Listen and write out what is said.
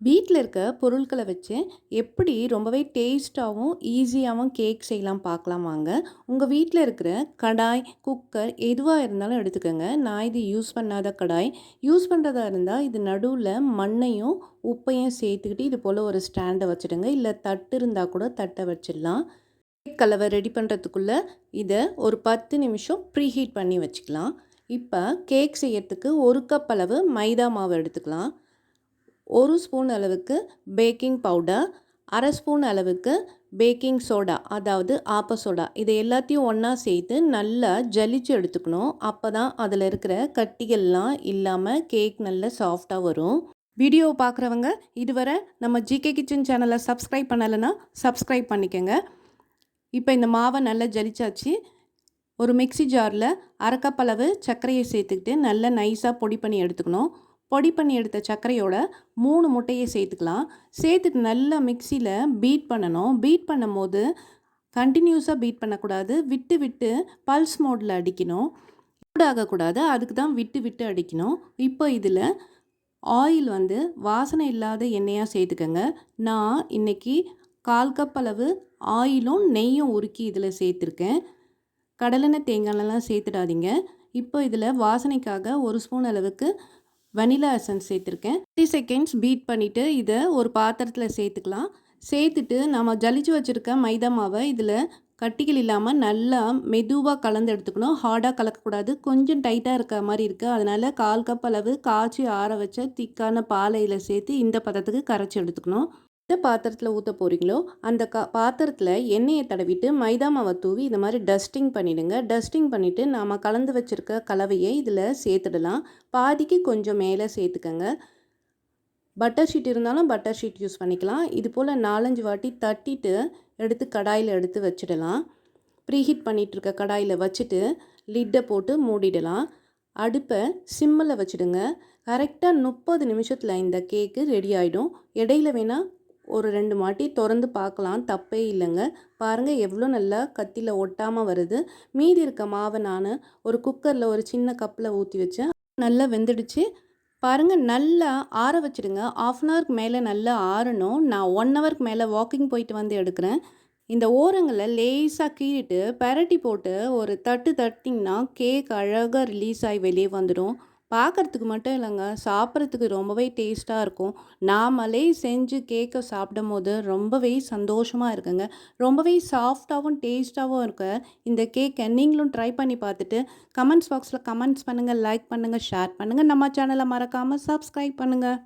வீட்டில் இருக்க பொருட்களை வச்சு எப்படி ரொம்பவே டேஸ்ட்டாகவும் ஈஸியாகவும் கேக் செய்யலாம் பார்க்கலாம் வாங்க. உங்கள் வீட்டில் இருக்கிற கடாய், குக்கர் எதுவாக இருந்தாலும் எடுத்துக்கோங்க. நான் இது யூஸ் பண்ணாத கடாய். யூஸ் பண்ணுறதா இருந்தால் இது நடுவில் மண்ணையும் உப்பையும் சேர்த்துக்கிட்டு இது போல் ஒரு ஸ்டாண்டை வச்சுடுங்க. இல்லை தட்டு இருந்தால் கூட தட்டை வச்சிடலாம். கேக் கலவை ரெடி பண்ணுறதுக்குள்ளே இதை ஒரு 10 நிமிஷம் ப்ரீஹீட் பண்ணி வச்சுக்கலாம். இப்போ கேக் செய்யறதுக்கு 1 கப் அளவு மைதா மாவு எடுத்துக்கலாம். 1 ஸ்பூன் அளவுக்கு பேக்கிங் பவுடர், 1/2 ஸ்பூன் அளவுக்கு பேக்கிங் சோடா, அதாவது ஆப்ப சோடா, இதை எல்லாத்தையும் ஒன்றா சேர்த்து நல்லா ஜலிச்சு எடுத்துக்கணும். அப்போ தான் அதில் இருக்கிற கட்டிகள்லாம் இல்லாமல் கேக் நல்ல சாஃப்டாக வரும். வீடியோ பார்க்குறவங்க இதுவரை நம்ம ஜிகே கிச்சன் சேனலை சப்ஸ்கிரைப் பண்ணலைன்னா சப்ஸ்கிரைப் பண்ணிக்கோங்க. இப்போ இந்த மாவை நல்லா ஜலிச்சாச்சு. ஒரு மிக்ஸி ஜாரில் 1/2 கப் அளவு சர்க்கரையை சேர்த்துக்கிட்டு நல்லா நைஸாக பொடி பண்ணி எடுத்துக்கணும். பொடி பண்ணி எடுத்த சர்க்கரையோட 3 முட்டையை சேர்த்துக்கலாம். சேர்த்துட்டு நல்லா மிக்சியில் பீட் பண்ணணும். பீட் பண்ணும்போது கண்டினியூஸாக பீட் பண்ணக்கூடாது. விட்டு விட்டு பல்ஸ் மோடில் அடிக்கணும். சூடாகக்கூடாது, அதுக்கு தான் விட்டு விட்டு அடிக்கணும். இப்போ இதில் ஆயில் வாசனை இல்லாத எண்ணெயாக சேர்த்துக்கங்க. நான் இன்றைக்கி 1/4 கப் அளவு ஆயிலும் நெய்யும் உருக்கி இதில் சேர்த்துருக்கேன். கடலெண்ணெய் தேங்காயெல்லாம் சேர்த்துடாதீங்க. இப்போ இதில் வாசனைக்காக 1 ஸ்பூன் அளவுக்கு வனிலா எசன்ஸ் சேர்த்துருக்கேன். 30 செகண்ட்ஸ் பீட் பண்ணிவிட்டு இதை ஒரு பாத்திரத்தில் சேர்த்துக்கலாம். சேர்த்துட்டு நம்ம ஜலிச்சு வச்சுருக்க மைதா மாவை இதில் கட்டிகள் இல்லாமல் நல்லா மெதுவாக கலந்து எடுத்துக்கணும். ஹார்டாக கலக்கக்கூடாது. கொஞ்சம் டைட்டாக இருக்க மாதிரி இருக்குது. அதனால் 1/4 கப் அளவு காய்ச்சி ஆற வச்ச திக்கான பாலை இதில் சேர்த்து இந்த பதத்துக்கு கரைச்சி எடுத்துக்கணும். எந்த பாத்திரத்தில் ஊற்ற போகிறீங்களோ அந்த பாத்திரத்தில் எண்ணெயை தடவிட்டு மைதா மாவை தூவி இந்த மாதிரி டஸ்டிங் பண்ணிவிடுங்க. டஸ்டிங் பண்ணிவிட்டு நாம் கலந்து வச்சுருக்க கலவையை இதில் சேர்த்துடலாம். பாதிக்கு கொஞ்சம் மேலே சேர்த்துக்கங்க. பட்டர் ஷீட் இருந்தாலும் பட்டர் ஷீட் யூஸ் பண்ணிக்கலாம். இது போல் 4-5 வாட்டி தட்டிட்டு எடுத்து கடாயில் எடுத்து வச்சிடலாம். ப்ரீஹீட் பண்ணிகிட்ருக்க கடாயில் வச்சுட்டு லிட்டை போட்டு மூடிடலாம். அடுப்பை சிம்மில் வச்சுடுங்க. கரெக்டாக 30 நிமிஷத்தில் இந்த கேக்கு ரெடி ஆகிடும். இடையில வேணால் ஒரு 2 வாட்டி திறந்து பார்க்கலாம், தப்பே இல்லைங்க. பாருங்கள் எவ்வளோ நல்லா கத்தியில் ஒட்டாமல் வருது. மீதி இருக்க மாவை நான் ஒரு குக்கரில் ஒரு சின்ன கப்பில் ஊற்றி வச்சேன். நல்லா வெந்துடுச்சு. பாருங்கள் நல்லா ஆற வச்சுடுங்க. 1/2 அன் ஹவருக்கு மேலே நல்லா ஆறணும். நான் 1 ஹவருக்கு மேலே வாக்கிங் போயிட்டு எடுக்கிறேன். இந்த ஓரங்களை லேசாக கீறிட்டு பெரட்டி போட்டு ஒரு தட்டு தட்டிங்கன்னா கேக் அழகாக ரிலீஸ் ஆகி வெளியே வந்துடும். பார்க்குறதுக்கு மட்டும் இல்லைங்க, சாப்பிட்றதுக்கு ரொம்பவே டேஸ்ட்டாக இருக்கும். நாமளே செஞ்சு கேக்கை சாப்பிடும் போது ரொம்பவே சந்தோஷமாக இருக்குங்க. ரொம்பவே சாஃப்டாகவும் டேஸ்ட்டாகவும் இருக்க இந்த கேக்கை நீங்களும் ட்ரை பண்ணி பார்த்துட்டு கமெண்ட்ஸ் பாக்ஸில் கமெண்ட்ஸ் பண்ணுங்கள், லைக் பண்ணுங்கள், ஷேர் பண்ணுங்கள். நம்ம சேனலை மறக்காமல் சப்ஸ்கிரைப் பண்ணுங்கள்.